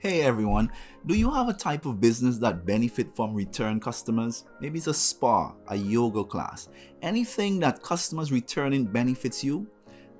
Hey everyone, do you have a type of business that benefit from return customers? Maybe it's a spa, a yoga class, anything that customers returning benefits you?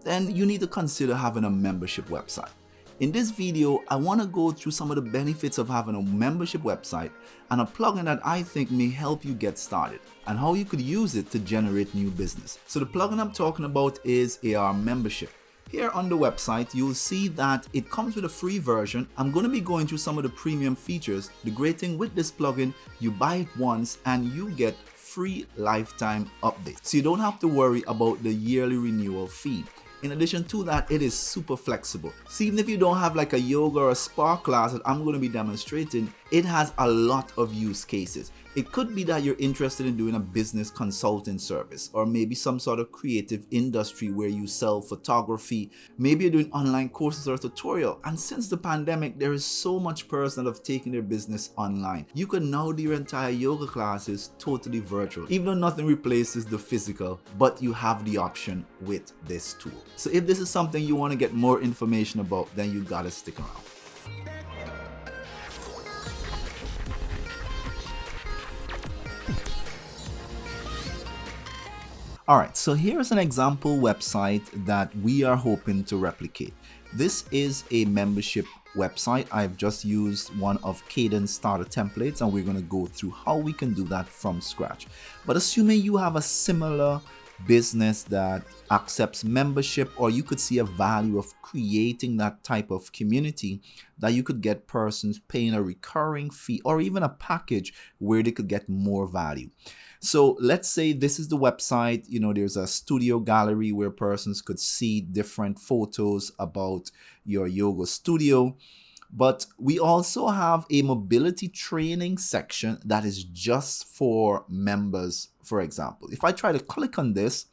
Then you need to consider having a membership website. In this video, I want to go through some of the benefits of having a membership website and a plugin that I think may help you get started and how you could use it to generate new business. So the plugin I'm talking about is ARMembership. Here on the website, you'll see that it comes with a free version. I'm going to be going through some of the premium features. The great thing with this plugin, you buy it once and you get free lifetime updates. So you don't have to worry about the yearly renewal fee. In addition to that, it is super flexible. So even if you don't have like a yoga or a spa class that I'm going to be demonstrating, it has a lot of use cases. It could be that you're interested in doing a business consulting service, or maybe some sort of creative industry where you sell photography. Maybe you're doing online courses or a tutorial. And since the pandemic, there is so much person that have taken their business online. You can now do your entire yoga classes totally virtual, even though nothing replaces the physical, but you have the option with this tool. So if this is something you want to get more information about, then you gotta stick around. Alright, so here's an example website that we are hoping to replicate. This is a membership website. I've just used one of Kadence starter templates and we're going to go through how we can do that from scratch. But assuming you have a similar business that accepts membership, or you could see a value of creating that type of community that you could get persons paying a recurring fee or even a package where they could get more value. So let's say this is the website, there's a studio gallery where persons could see different photos about your yoga studio. But we also have a mobility training section that is just for members. For example, if I try to click on this,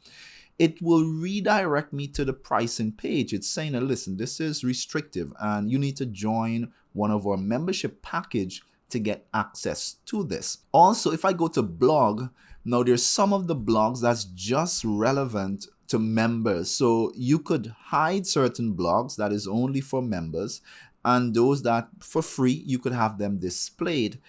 it will redirect me to the pricing page. It's saying, listen, this is restrictive and you need to join one of our membership package to get access to this. Also, if I go to blog, now there's some of the blogs that's just relevant to members. So you could hide certain blogs that is only for members, and those that for free, you could have them displayed.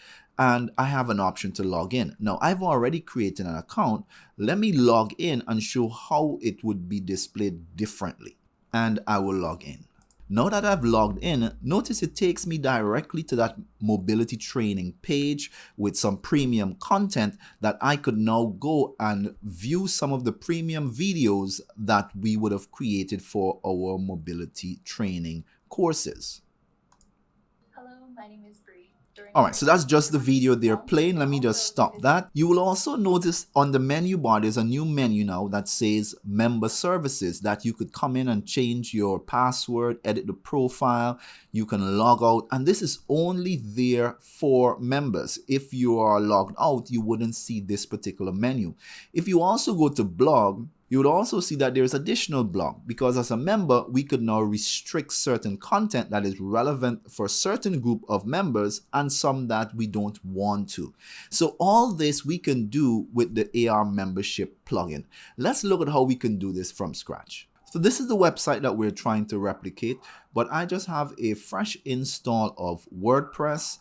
And I have an option to log in. Now, I've already created an account. Let me log in and show how it would be displayed differently. And I will log in. Now that I've logged in, notice it takes me directly to that mobility training page with some premium content that I could now go and view some of the premium videos that we would have created for our mobility training courses. Hello, my name is Bree. Alright, so that's just the video they're playing. Let me just stop that. You will also notice on the menu bar, there's a new menu now that says member services that you could come in and change your password, edit the profile, you can log out, and this is only there for members. If you are logged out, you wouldn't see this particular menu. If you also go to blog, you would also see that there's additional blog, because as a member, we could now restrict certain content that is relevant for a certain group of members and some that we don't want to. So all this we can do with the ARMembership plugin. Let's look at how we can do this from scratch. So this is the website that we're trying to replicate, but I just have a fresh install of WordPress.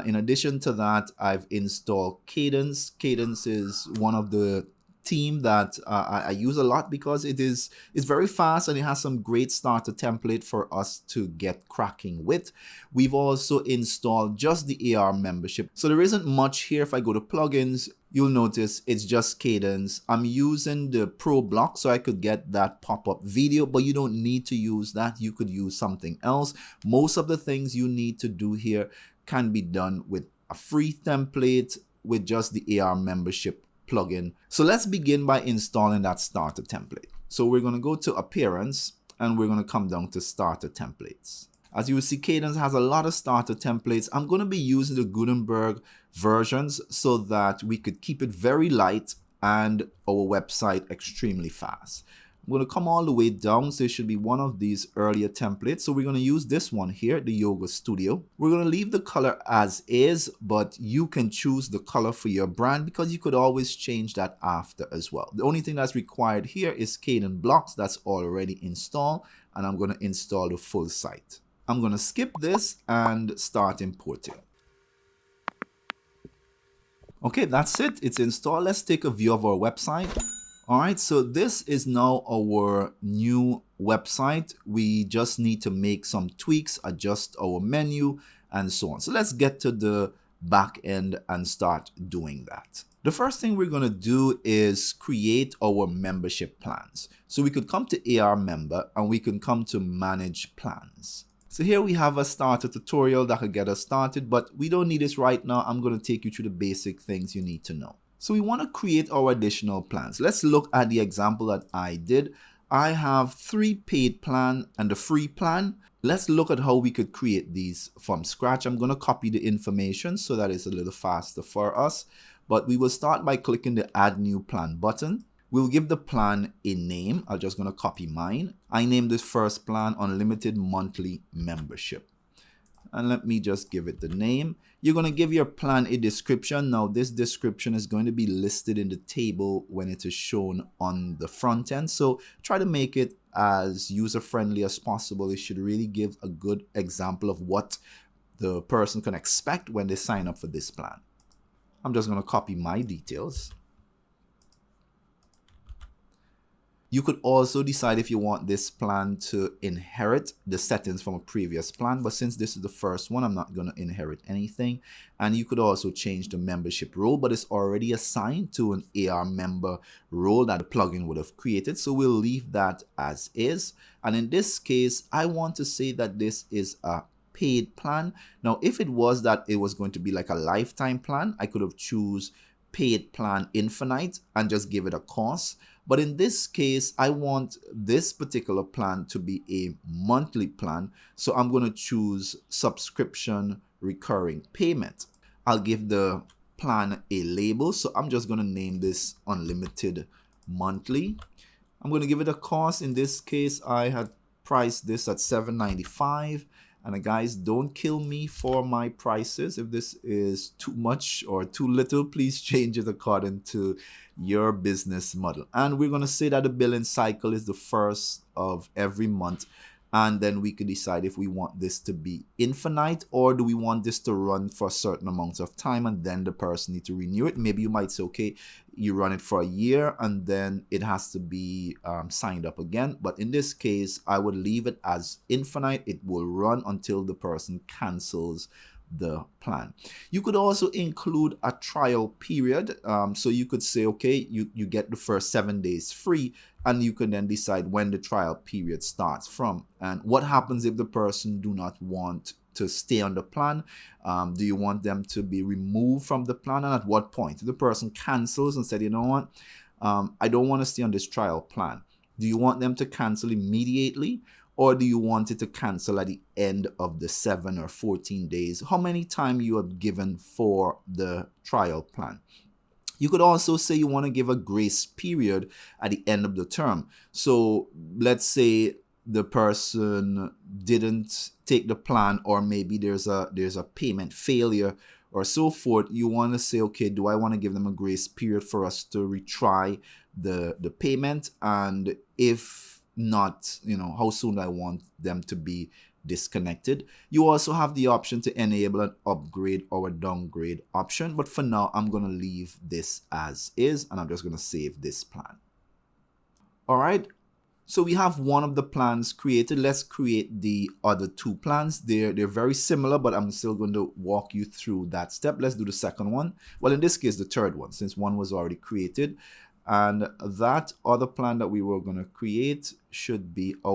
In addition to that, I've installed Kadence. Kadence is one of the team that I use a lot because it's very fast and it has some great starter template for us to get cracking with. We've also installed just the ARMembership. So there isn't much here. If I go to plugins, you'll notice it's just Kadence. I'm using the Pro block so I could get that pop-up video, but you don't need to use that. You could use something else. Most of the things you need to do here can be done with a free template with just the ARMembership plugin. So let's begin by installing that starter template. So we're going to go to appearance and we're going to come down to starter templates. As you will see, Kadence has a lot of starter templates. I'm going to be using the Gutenberg versions so that we could keep it very light and our website extremely fast. I'm going to come all the way down, so it should be one of these earlier templates. So we're going to use this one here, the Yoga Studio. We're going to leave the color as is, but you can choose the color for your brand because you could always change that after as well. The only thing that's required here is Kadence blocks that's already installed, and I'm going to install the full site. I'm going to skip this and start importing. Okay, that's it. It's installed. Let's take a view of our website. All right, so this is now our new website. We just need to make some tweaks, adjust our menu, and so on. So let's get to the back end and start doing that. The first thing we're going to do is create our membership plans. So we could come to ARMember and we can come to manage plans. So here we have a starter tutorial that could get us started, but we don't need this right now. I'm going to take you through the basic things you need to know. So we want to create our additional plans. Let's look at the example that I did. I have 3 paid plans and a free plan. Let's look at how we could create these from scratch. I'm going to copy the information so that it's a little faster for us. But we will start by clicking the Add New Plan button. We'll give the plan a name. I'm just going to copy mine. I named this first plan Unlimited Monthly Membership. And let me just give it the name. You're going to give your plan a description. Now, this description is going to be listed in the table when it is shown on the front end. So try to make it as user-friendly as possible. It should really give a good example of what the person can expect when they sign up for this plan. I'm just going to copy my details. You could also decide if you want this plan to inherit the settings from a previous plan, but since this is the first one, I'm not going to inherit anything. And you could also change the membership role, but it's already assigned to an ARMember role that the plugin would have created. So we'll leave that as is. And in this case, I want to say that this is a paid plan. Now, if it was that it was going to be like a lifetime plan, I could have choose paid plan infinite and just give it a cost. But in this case, I want this particular plan to be a monthly plan. So I'm going to choose subscription recurring payment. I'll give the plan a label. So I'm just going to name this Unlimited Monthly. I'm going to give it a cost. In this case, I had priced this at $7.95. And guys, don't kill me for my prices. If this is too much or too little, please change it according to your business model. And we're going to say that the billing cycle is the first of every month. And then we could decide if we want this to be infinite or do we want this to run for a certain amount of time and then the person needs to renew it. Maybe you might say, okay, you run it for a year and then it has to be signed up again. But in this case, I would leave it as infinite. It will run until the person cancels the plan. You could also include a trial period. So you could say, okay, you get the first 7 days free, and you can then decide when the trial period starts from. And what happens if the person do not want to stay on the plan? Do you want them to be removed from the plan? And at what point? If the person cancels and said, you know what, I don't want to stay on this trial plan. Do you want them to cancel immediately? Or do you want it to cancel at the end of the 7 or 14 days? How many time you have given for the trial plan? You could also say you want to give a grace period at the end of the term. So let's say the person didn't take the plan, or maybe there's a payment failure or so forth. You want to say, okay, do I want to give them a grace period for us to retry the payment? And if not, you know, how soon do I want them to be disconnected? You also have the option to enable an upgrade or a downgrade option, but for now I'm going to leave this as is and I'm just going to save this plan. All right, so we have one of the plans created. Let's create the other 2 plans. They're very similar, but I'm still going to walk you through that step. Let's do the second one. Well, in this case, the third one, since one was already created. And that other plan that we were going to create should be a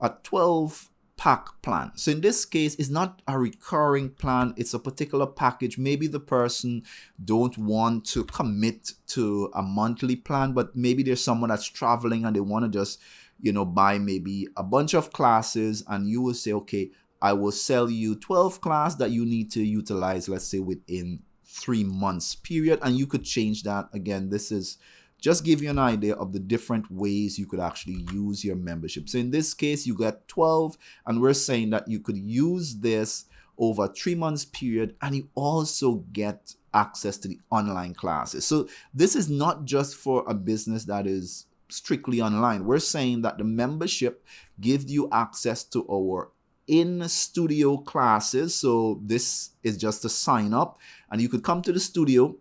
12-pack plan. So in this case, it's not a recurring plan. It's a particular package. Maybe the person don't want to commit to a monthly plan, but maybe there's someone that's traveling and they want to just, you know, buy maybe a bunch of classes, and you will say, okay, I will sell you 12 classes that you need to utilize, let's say within 3 months period. And you could change that. Again, this is just give you an idea of the different ways you could actually use your membership. So in this case, you got 12, and we're saying that you could use this over a 3 months period, and you also get access to the online classes. So this is not just for a business that is strictly online. We're saying that the membership gives you access to our in studio classes. So this is just a sign up, and you could come to the studio,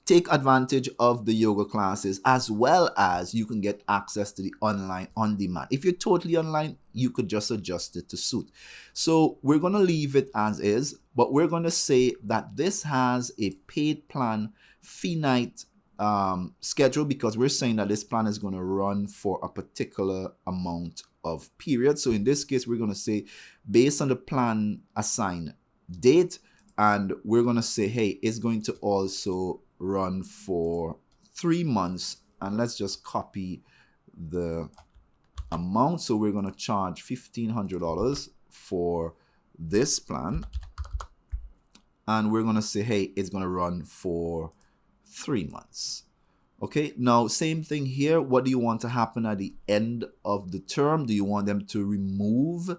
take advantage of the yoga classes, as well as you can get access to the online on demand. If you're totally online, you could just adjust it to suit. So we're going to leave it as is, but we're going to say that this has a paid plan finite schedule, because we're saying that this plan is going to run for a particular amount of period. So in this case, we're going to say based on the plan assigned date, and we're going to say, hey, it's going to also run for 3 months, and let's just copy the amount. So we're going to charge $1,500 for this plan, and we're going to say, hey, it's going to run for 3 months. Okay, now same thing here. What do you want to happen at the end of the term? Do you want them to remove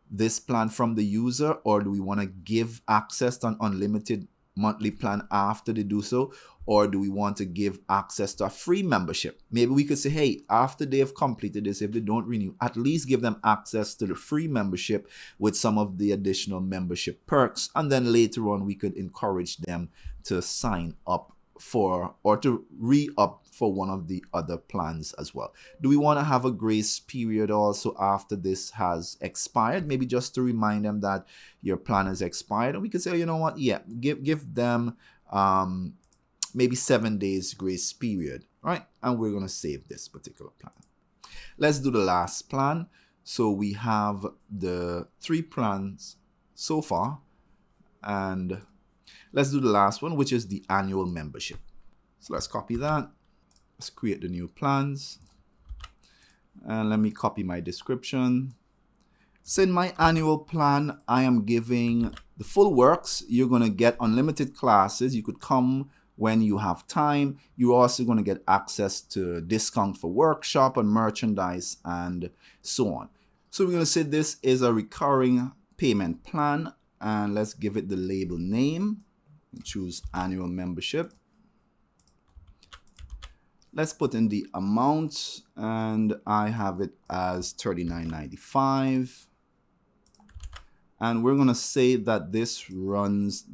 this plan from the user, or do we want to give access to an unlimited monthly plan after they do so, or do we want to give access to a free membership? Maybe we could say, hey, after they have completed this, if they don't renew, at least give them access to the free membership with some of the additional membership perks, and then later on we could encourage them to sign up for, or to re-up for one of the other plans as well. Do we want to have a grace period also after this has expired? Maybe just to remind them that your plan has expired, and we could say, you know what, yeah, give them maybe 7 days grace period, right? And we're going to save this particular plan. Let's do the last plan. So we have the 3 plans so far, and let's do the last one, which is the annual membership. So let's copy that. Let's create the new plans. And let me copy my description. So in my annual plan, I am giving the full works. You're going to get unlimited classes. You could come when you have time. You're also going to get access to discount for workshop and merchandise and so on. So we're going to say this is a recurring payment plan, and let's give it the label name. Choose annual membership. Let's put in the amount, and I have it as $39.95. And we're going to say that this runs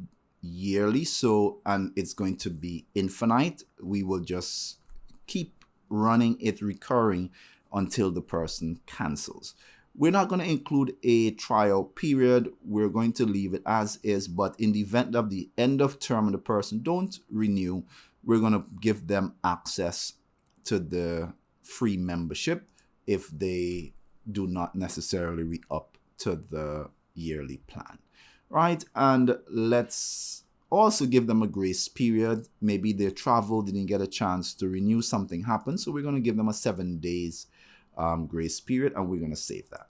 yearly, so, and it's going to be infinite. We will just keep running it recurring until the person cancels. We're not going to include a trial period. We're going to leave it as is, but in the event of the end of term and the person don't renew, we're going to give them access to the free membership if they do not necessarily re-up to the yearly plan, right? And let's also give them a grace period. Maybe they traveled, didn't get a chance to renew, something happened, so we're going to give them a 7 days grace period, and we're going to save that.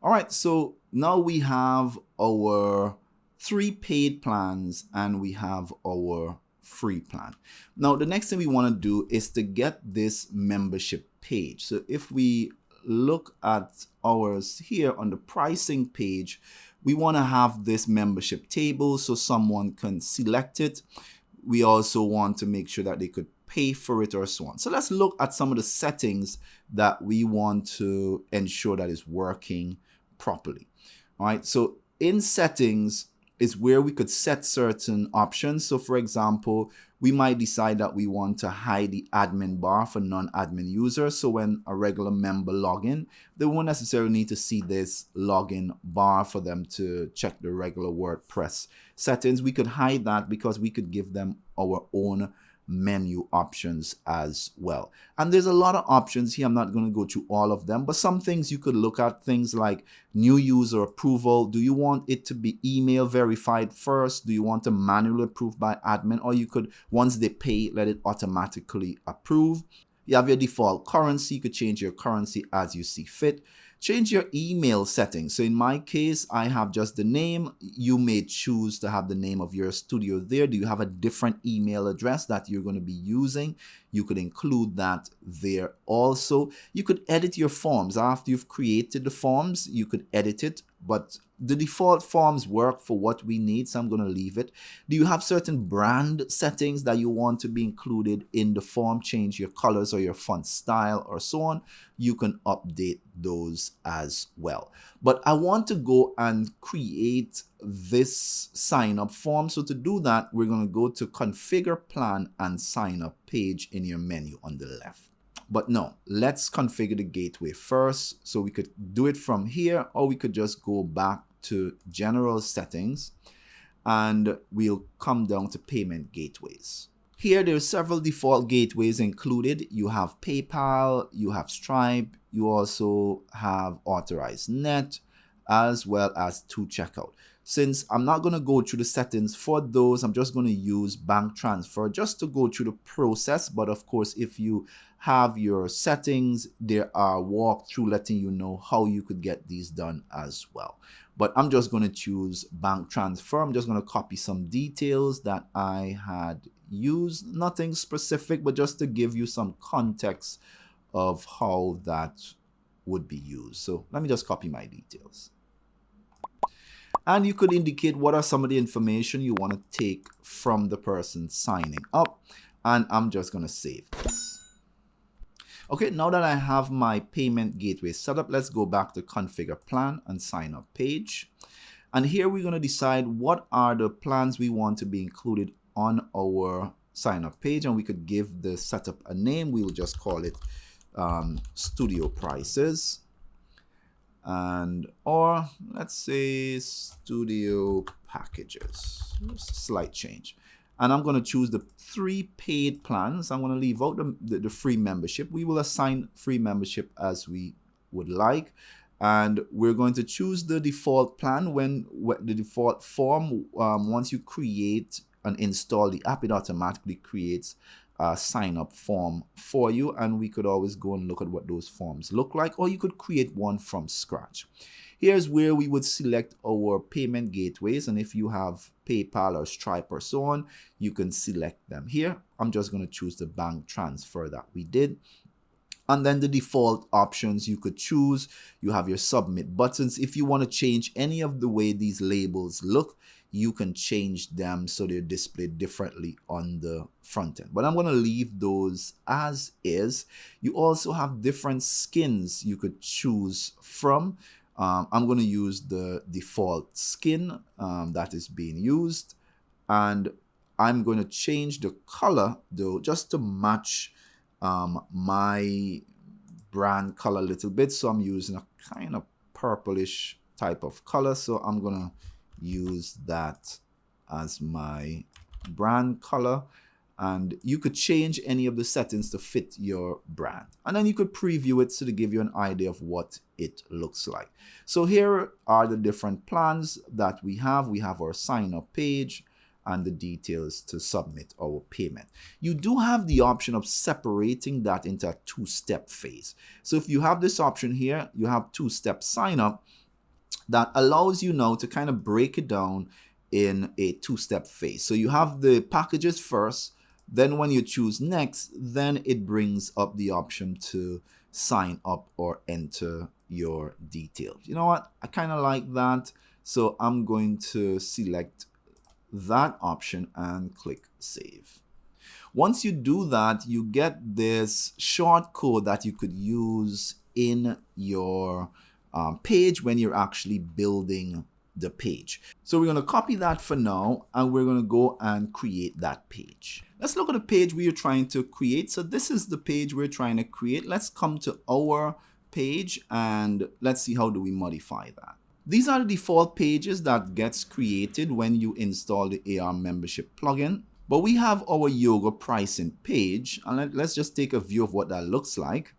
All right, so now we have our 3 paid plans and we have our free plan. Now the next thing we want to do is to get this membership page. So if we look at ours here on the pricing page, we want to have this membership table so someone can select it. We also want to make sure that they could pay for it or so on. So let's look at some of the settings that we want to ensure that is working properly. All right, so in settings is where we could set certain options. So for example, we might decide that we want to hide the admin bar for non-admin users. So when a regular member log in, they won't necessarily need to see this login bar for them to check the regular WordPress settings. We could hide that because we could give them our own menu options as well. And there's a lot of options here. I'm not going to go through all of them, but some things you could look at, things like new user approval. Do you want it to be email verified first? Do you want to manually approve by admin? Or you could, once they pay, let it automatically approve. You have your default currency. You could change your currency as you see fit. Change your email settings. So in my case, I have just the name. You may choose to have the name of your studio there. Do you have a different email address that you're going to be using? You could include that there also. You could edit your forms. After you've created the forms, you could edit it but the default forms work for what we need, so I'm going to leave it. Do you have certain brand settings that you want to be included in the form? Change your colors or your font style or so on. You can update those as well. But I want to go and create this sign up form. So to do that, we're going to go to Configure Plan and Sign Up Page in your menu on the left. But no, let's configure the gateway first. So we could do it from here, or we could just go back to General Settings and we'll come down to Payment Gateways. Here, there are several default gateways included. You have PayPal, you have Stripe, you also have Authorized Net, as well as to checkout. Since I'm not going to go through the settings for those, I'm just going to use bank transfer just to go through the process. But of course, if you have your settings, there are walkthrough letting you know how you could get these done as well. But I'm just going to choose bank transfer. I'm just going to copy some details that I had used. Nothing specific, but just to give you some context of how that would be used. So let me just copy my details. And you could indicate what are some of the information you want to take from the person signing up. And I'm just going to save this. Okay, now that I have my payment gateway set up, let's go back to Configure Plan and Sign Up Page. And here we're going to decide what are the plans we want to be included on our sign up page. And we could give the setup a name. We'll just call it Studio Prices. And or let's say Studio Packages. Just a slight change. And I'm going to choose the 3 paid plans. I'm going to leave out the free membership. We will assign free membership as we would like. And we're going to choose the default plan when the default form. Once you create and install the app, it automatically creates a sign up form for you. And we could always go and look at what those forms look like, or you could create one from scratch. Here's where we would select our payment gateways. And if you have PayPal or Stripe or so on, you can select them here. I'm just going to choose the bank transfer that we did. And then the default options you could choose. You have your submit buttons. If you want to change any of the way these labels look, you can change them so they're displayed differently on the front end. But I'm going to leave those as is. You also have different skins you could choose from. I'm going to use the default skin that is being used. And I'm going to change the color though, just to match my brand color a little bit. So I'm using a kind of purplish type of color. So I'm going to use that as my brand color. And you could change any of the settings to fit your brand. And then you could preview it so to give you an idea of what it looks like. So here are the different plans that we have. We have our sign up page and the details to submit our payment. You do have the option of separating that into a 2-step phase. So if you have this option here, you have 2-step sign up that allows you now to kind of break it down in a 2-step phase. So you have the packages first. Then when you choose next, then it brings up the option to sign up or enter your details. You know what? I kind of like that. So I'm going to select that option and click Save. Once you do that, you get this short code that you could use in your page when you're actually building the page. So we're going to copy that for now, and we're going to go and create that page. Let's look at the page we are trying to create. So this is the page we're trying to create. Let's come to our page and let's see how do we modify that. These are the default pages that gets created when you install the ARMembership plugin. But we have our yoga pricing page, and let's just take a view of what that looks like.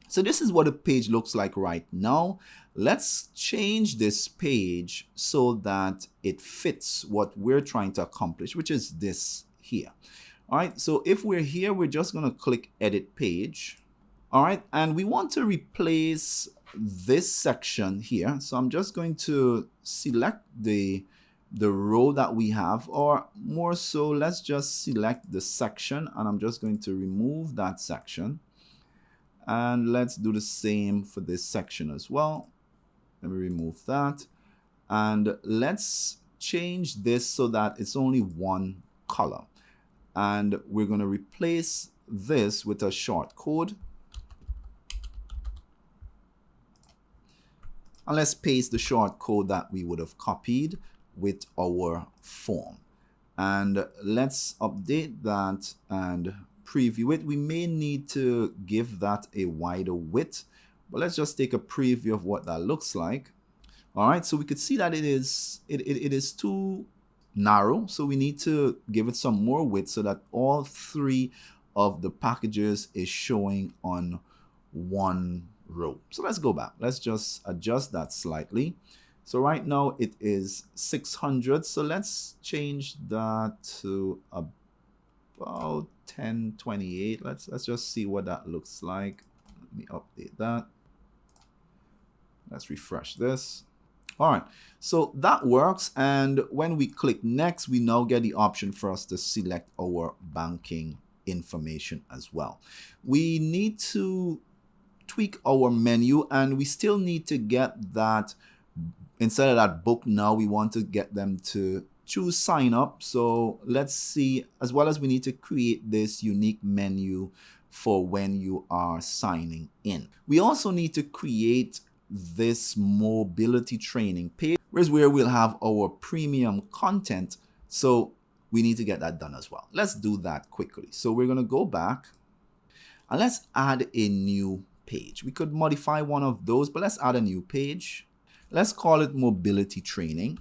So this is what the page looks like right now. Let's change this page so that it fits what we're trying to accomplish, which is this here. All right, so if we're here, we're just going to click Edit Page. All right, and we want to replace this section here. So I'm just going to select the row that we have, or more so, let's just select the section, and I'm just going to remove that section. And let's do the same for this section as well. Let me remove that. And let's change this so that it's only one color. And we're going to replace this with a short code. And let's paste the short code that we would have copied with our form. And let's update that and preview it. We may need to give that a wider width, but let's just take a preview of what that looks like. All right, so we could see that it is too narrow, so we need to give it some more width so that all three of the packages is showing on one row. So let's go back. Let's just adjust that slightly. So right now it is 600. So let's change that to about 1028. Let's just see what that looks like. Let me update that. Let's refresh this. All right, so that works. And when we click next, we now get the option for us to select our banking information as well. We need to tweak our menu, and we still need to get that, instead of that book now, we want to get them to choose sign up. So let's see, as well as we need to create this unique menu for when you are signing in. We also need to create this mobility training page, where we'll have our premium content. So we need to get that done as well. Let's do that quickly. So we're going to go back and let's add a new page. We could modify one of those, but let's add a new page. Let's call it mobility training.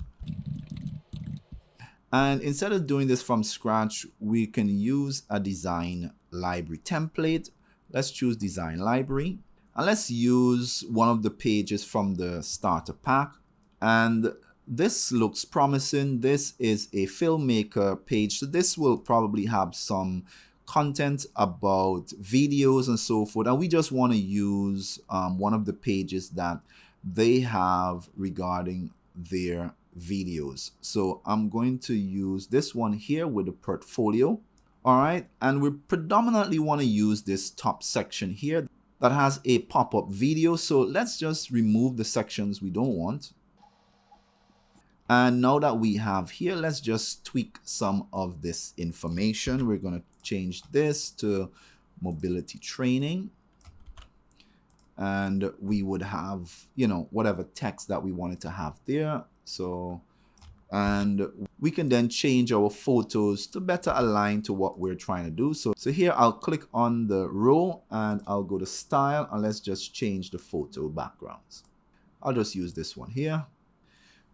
And instead of doing this from scratch, we can use a design library template. Let's choose design library. And let's use one of the pages from the starter pack. And this looks promising. This is a filmmaker page. So this will probably have some content about videos and so forth. And we just want to use one of the pages that they have regarding their videos. So I'm going to use this one here with the portfolio. All right. And we predominantly want to use this top section here that has a pop-up video. So let's just remove the sections we don't want. And now that we have here, let's just tweak some of this information. We're going to change this to mobility training. And we would have, you know, whatever text that we wanted to have there. So, and we can then change our photos to better align to what we're trying to do. So here I'll click on the row and I'll go to style and let's just change the photo backgrounds. I'll just use this one here.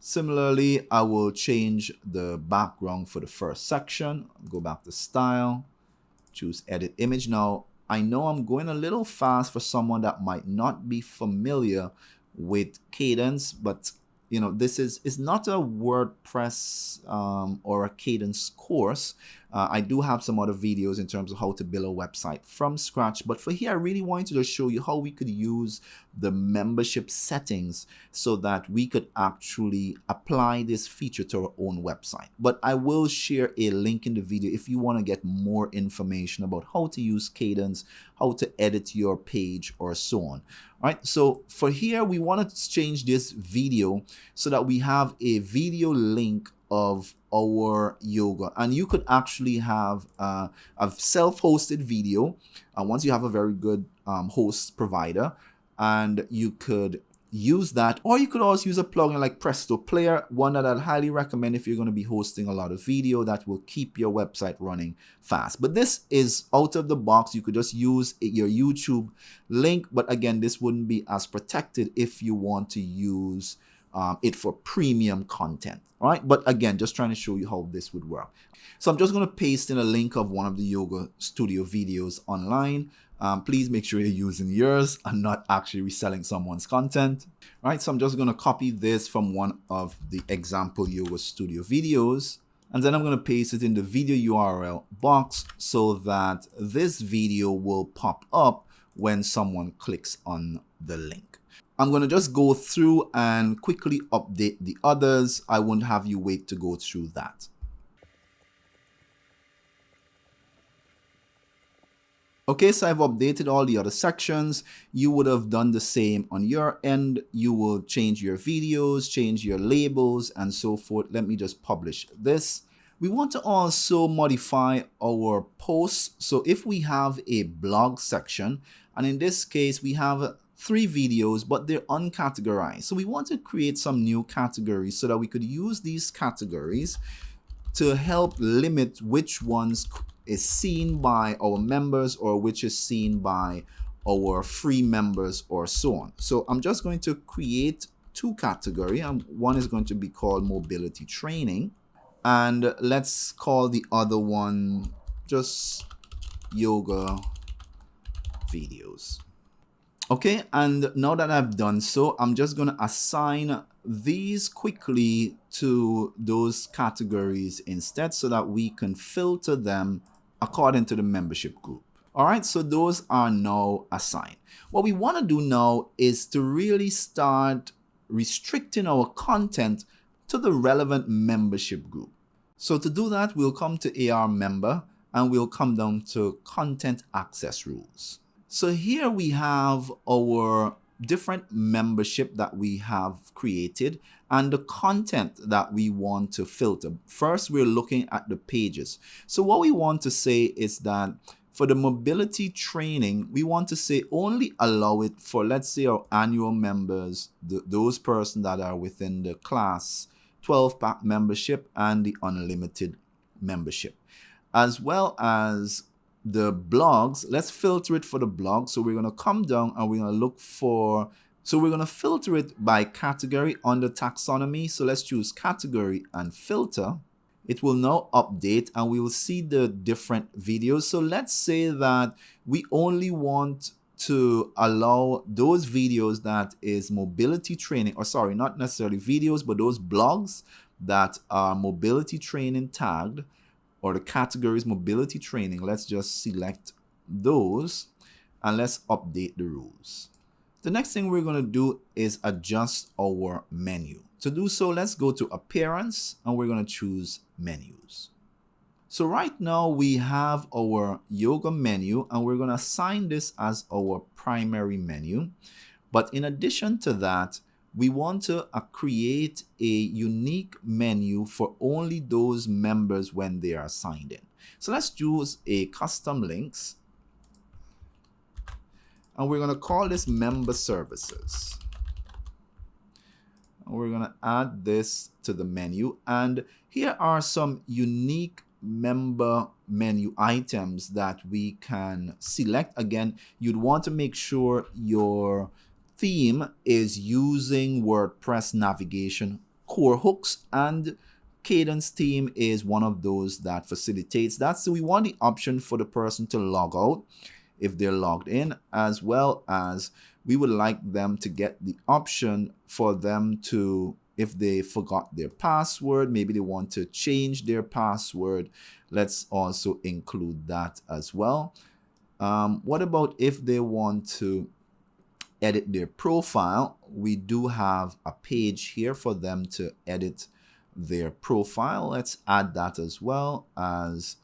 Similarly, I will change the background for the first section. Go back to style, choose edit image. Now, I know I'm going a little fast for someone that might not be familiar with Kadence, but you know, this is not a WordPress or a Kadence course. I do have some other videos in terms of how to build a website from scratch. But for here, I really wanted to just show you how we could use the membership settings so that we could actually apply this feature to our own website. But I will share a link in the video if you want to get more information about how to use Kadence, how to edit your page, or so on. All right, so for here, we want to change this video so that we have a video link of our yoga, and you could actually have a self-hosted video once you have a very good host provider, and you could use that, or you could also use a plugin like Presto Player, one that I'd highly recommend if you're going to be hosting a lot of video that will keep your website running fast. But this is out of the box. You could just use your YouTube link, but again, this wouldn't be as protected if you want to use it for premium content. All right, but again, just trying to show you how this would work. So I'm just going to paste in a link of one of the yoga studio videos online. Please make sure you're using yours and not actually reselling someone's content. All right, so I'm just going to copy this from one of the example yoga studio videos, and then I'm going to paste it in the video URL box so that this video will pop up when someone clicks on the link. I'm going to just go through and quickly update the others. I won't have you wait to go through that. Okay, so I've updated all the other sections. You would have done the same on your end. You will change your videos, change your labels, and so forth. Let me just publish this. We want to also modify our posts. So if we have a blog section, and in this case, we have 3 videos, but they're uncategorized. So we want to create some new categories so that we could use these categories to help limit which ones is seen by our members or which is seen by our free members or so on. So I'm just going to create 2 categories. One is going to be called mobility training, and let's call the other one just yoga videos. Okay, and now that I've done so, I'm just going to assign these quickly to those categories instead so that we can filter them according to the membership group. All right, so those are now assigned. What we want to do now is to really start restricting our content to the relevant membership group. So to do that, we'll come to ARMember and we'll come down to content access rules. So here we have our different membership that we have created and the content that we want to filter. First, we're looking at the pages. So what we want to say is that for the mobility training, we want to say only allow it for, let's say, our annual members, those persons that are within the class 12-pack membership and the unlimited membership, as well as the blogs. Let's filter it for the blog. So we're going to come down and we're going to look for, so we're going to filter it by category under taxonomy. So let's choose category and filter. It will now update and we will see the different videos. So let's say that we only want to allow those videos that is mobility training, or sorry, not necessarily videos, but those blogs that are mobility training tagged, or the categories mobility training. Let's just select those and let's update the rules. The next thing we're going to do is adjust our menu. To do so, let's go to appearance and we're going to choose menus. So right now we have our yoga menu and we're going to assign this as our primary menu. But in addition to that, we want to create a unique menu for only those members when they are signed in. So let's choose a custom links and we're going to call this member services. And we're going to add this to the menu, and here are some unique member menu items that we can select. Again, you'd want to make sure your theme is using WordPress navigation core hooks, and Kadence theme is one of those that facilitates that. So we want the option for the person to log out if they're logged in, as well as we would like them to get the option for them to, if they forgot their password, maybe they want to change their password, let's also include that as well. What about if they want to edit their profile? We do have a page here for them to edit their profile. Let's add that as well as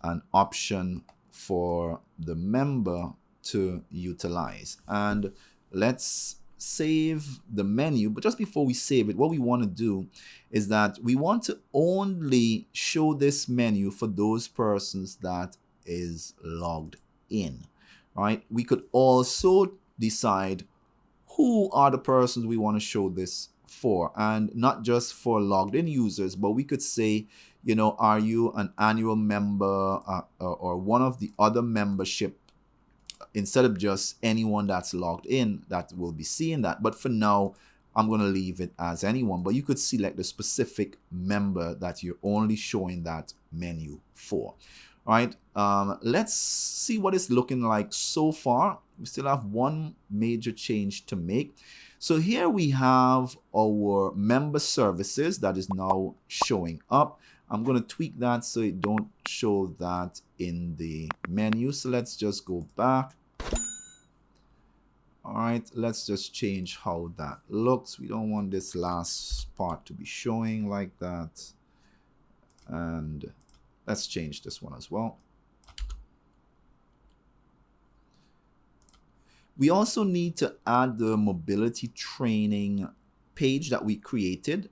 an option for the member to utilize. And let's save the menu. But just before we save it, what we want to do is that we want to only show this menu for those persons that is logged in, right? We could also decide who are the persons we want to show this for, and not just for logged in users, but we could say, you know, are you an annual member or one of the other membership, instead of just anyone that's logged in that will be seeing that. But for now, I'm going to leave it as anyone, but you could select the specific member that you're only showing that menu for. All right, let's see what it's looking like so far. We still have one major change to make. So here we have our member services that is now showing up. I'm going to tweak that so it don't show that in the menu. So let's just go back. All right, let's just change how that looks. We don't want this last part to be showing like that. And let's change this one as well. We also need to add the mobility training page that we created.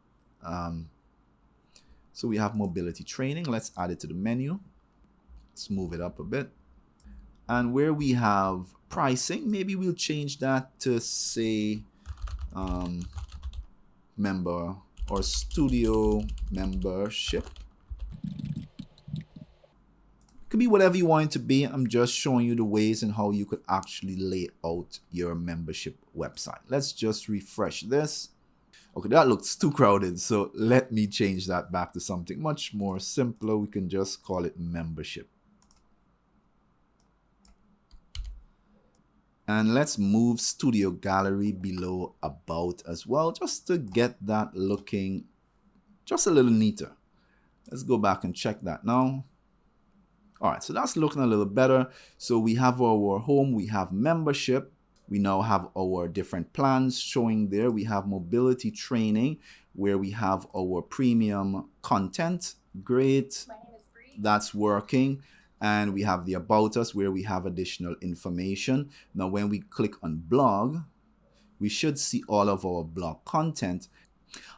So we have mobility training. Let's add it to the menu. Let's move it up a bit. And where we have pricing, maybe we'll change that to say member or studio membership. Could be whatever you want it to be. I'm just showing you the ways and how you could actually lay out your membership website. Let's just refresh this. Okay, that looks too crowded, so let me change that back to something much more simpler. We can just call it membership. And let's move Studio Gallery below About as well, just to get that looking just a little neater. Let's go back and check that now. All right, so that's looking a little better. So we have our home, we have membership. We now have our different plans showing there. We have mobility training where we have our premium content. Great, that's working. And we have the About Us where we have additional information. Now, when we click on blog, we should see all of our blog content.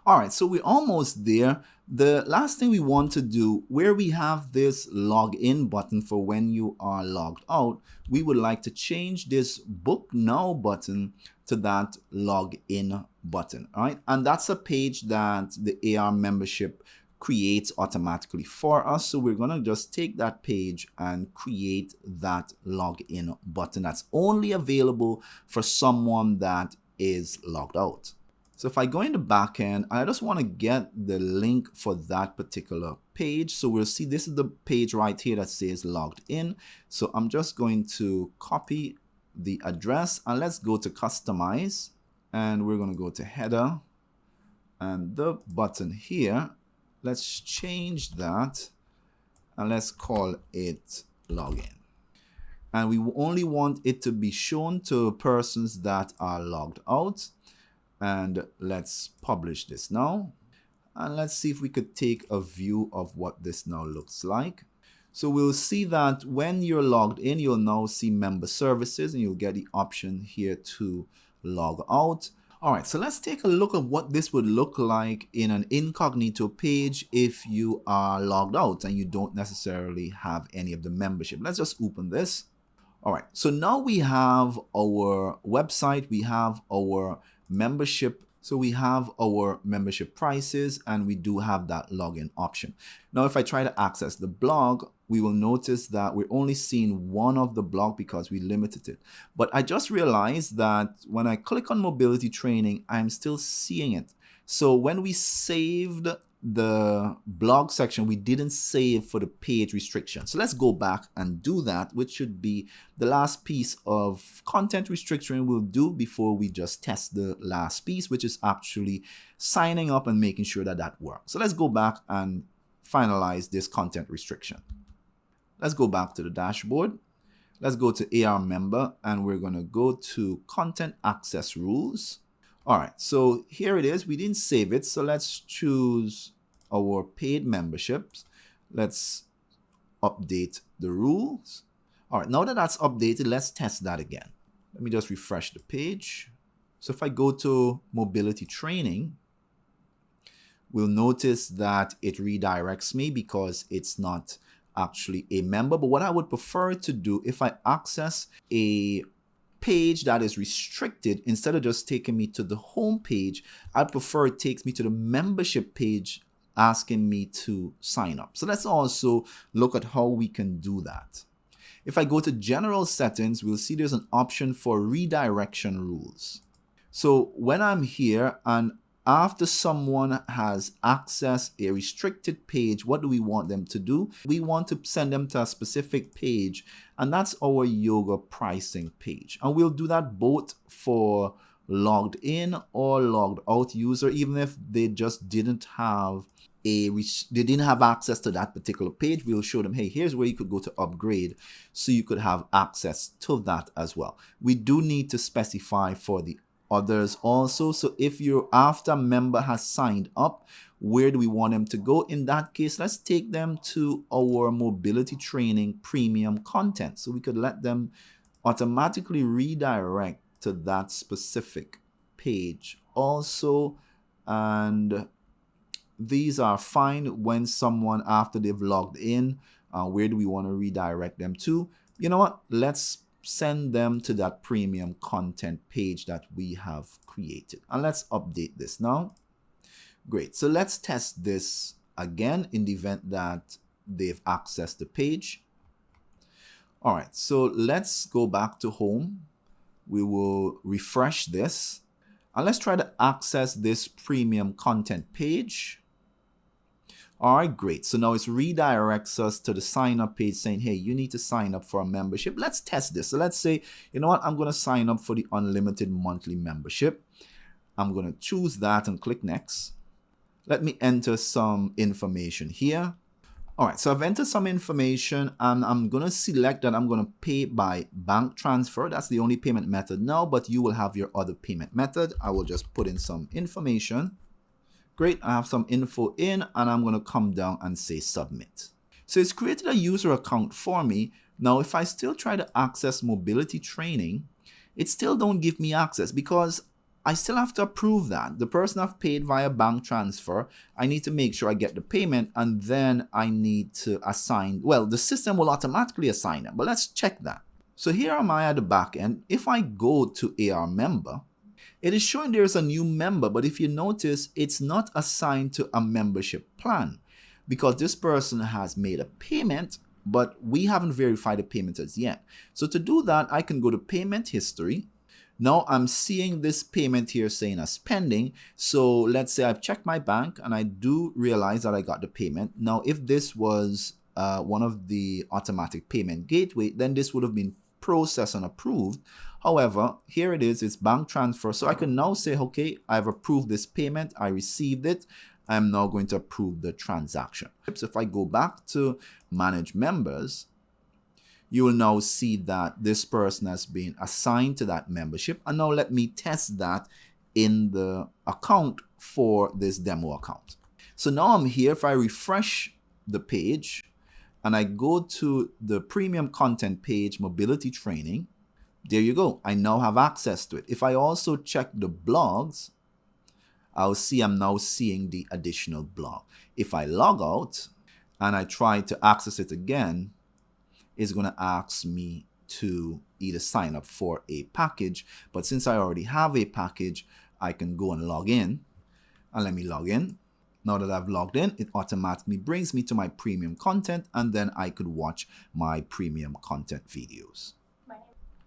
All right, so we're almost there. The last thing we want to do, where we have this login button for when you are logged out, we would like to change this book now button to that login button. All right, and that's a page that the AR membership creates automatically for us. So we're going to just take that page and create that login button that's only available for someone that is logged out. So if I go in the back end, I just want to get the link for that particular page. So we'll see this is the page right here that says logged in. So I'm just going to copy the address and let's go to customize and we're going to go to header and the button here. Let's change that and let's call it login. And we only want it to be shown to persons that are logged out. And let's publish this now. And let's see if we could take a view of what this now looks like. So we'll see that when you're logged in, you'll now see member services and you'll get the option here to log out. All right, so let's take a look at what this would look like in an incognito page if you are logged out and you don't necessarily have any of the membership. Let's just open this. All right, so now we have our website, we have our membership. So we have our membership prices and we do have that login option. Now, if I try to access the blog, we will notice that we're only seeing one of the blog because we limited it. But I just realized that when I click on mobility training, I'm still seeing it. So when we saved the blog section, we didn't save for the page restriction. So let's go back and do that, which should be the last piece of content restriction we'll do before we just test the last piece, which is actually signing up and making sure that that works. So let's go back and finalize this content restriction. Let's go back to the dashboard. Let's go to ARMember and we're going to go to content access rules. All right, so here it is. We didn't save it, so let's choose our paid memberships. Let's update the rules. All right, now that that's updated, let's test that again. Let me just refresh the page. So if I go to mobility training, we'll notice that it redirects me because it's not actually a member. But what I would prefer to do, if I access a page that is restricted, instead of just taking me to the home page, I'd prefer it takes me to the membership page asking me to sign up. So let's also look at how we can do that. If I go to general settings, we'll see there's an option for redirection rules. So when I'm here and after someone has accessed a restricted page, what do we want them to do? We want to send them to a specific page, and that's our yoga pricing page. And we'll do that both for logged in or logged out user, even if they just didn't have access to that particular page. We'll show them, hey, here's where you could go to upgrade so you could have access to that as well. We do need to specify for the others also. So if your after member has signed up, where do we want them to go? In that case, let's take them to our mobility training premium content. So we could let them automatically redirect to that specific page also. And these are fine when someone, after they've logged in, where do we want to redirect them to? You know what? Let's send them to that premium content page that we have created. And let's update this now. Great. So let's test this again in the event that they've accessed the page. All right. So let's go back to home. We will refresh this. And let's try to access this premium content page. All right, great. So now it redirects us to the sign up page saying, hey, you need to sign up for a membership. Let's test this. So let's say, you know what? I'm going to sign up for the unlimited monthly membership. I'm going to choose that and click next. Let me enter some information here. All right, so I've entered some information and I'm going to select that I'm going to pay by bank transfer. That's the only payment method now, but you will have your other payment method. I will just put in some information. Great, I have some info in and I'm going to come down and say submit. So it's created a user account for me. Now, if I still try to access mobility training, it still don't give me access because I still have to approve that. The person I've paid via bank transfer, I need to make sure I get the payment and then I need to assign, well, the system will automatically assign it, but let's check that. So here am I at the back end. If I go to ARMember, it is showing there's a new member, but if you notice, it's not assigned to a membership plan because this person has made a payment, but we haven't verified the payment as yet. So to do that, I can go to payment history. Now I'm seeing this payment here saying as pending. So let's say I've checked my bank and I do realize that I got the payment. Now, if this was one of the automatic payment gateway, then this would have been processed and approved. However, here it is, it's bank transfer. So I can now say, okay, I've approved this payment. I received it. I'm now going to approve the transaction. So if I go back to manage members, you will now see that this person has been assigned to that membership. And now let me test that in the account for this demo account. So now I'm here. If I refresh the page and I go to the premium content page, mobility training, there you go. I now have access to it. If I also check the blogs, I'll see I'm now seeing the additional blog. If I log out and I try to access it again, it's going to ask me to either sign up for a package. But since I already have a package, I can go and log in. And let me log in. Now that I've logged in, it automatically brings me to my premium content, and then I could watch my premium content videos.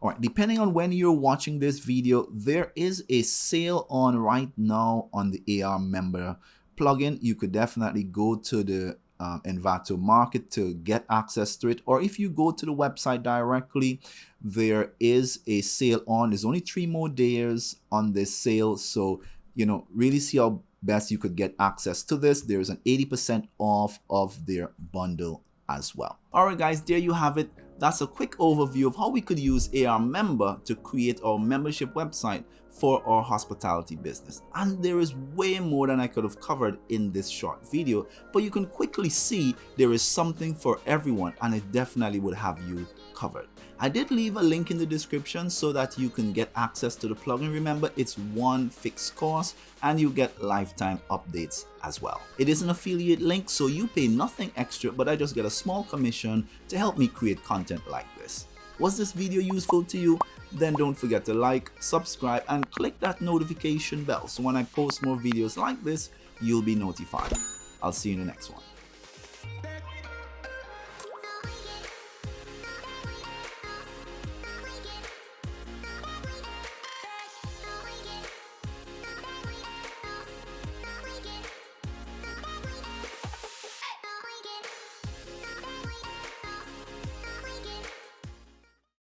All right, depending on when you're watching this video, there is a sale on right now on the ARMember plugin. You could definitely go to the Envato Market to get access to it, or if you go to the website directly, there is a sale on. There's only 3 more days on this sale, so you know, really see how best you could get access to this. There's an 80% off of their bundle as well. All right, guys, there you have it. That's a quick overview of how we could use ARMember to create our membership website for our hospitality business. And there is way more than I could have covered in this short video, but you can quickly see there is something for everyone, and it definitely would have you covered. I did leave a link in the description so that you can get access to the plugin. Remember, it's one fixed cost and you get lifetime updates as well. It is an affiliate link, so you pay nothing extra, but I just get a small commission to help me create content like this. Was this video useful to you? Then don't forget to like, subscribe, and click that notification bell so when I post more videos like this, you'll be notified. I'll see you in the next one.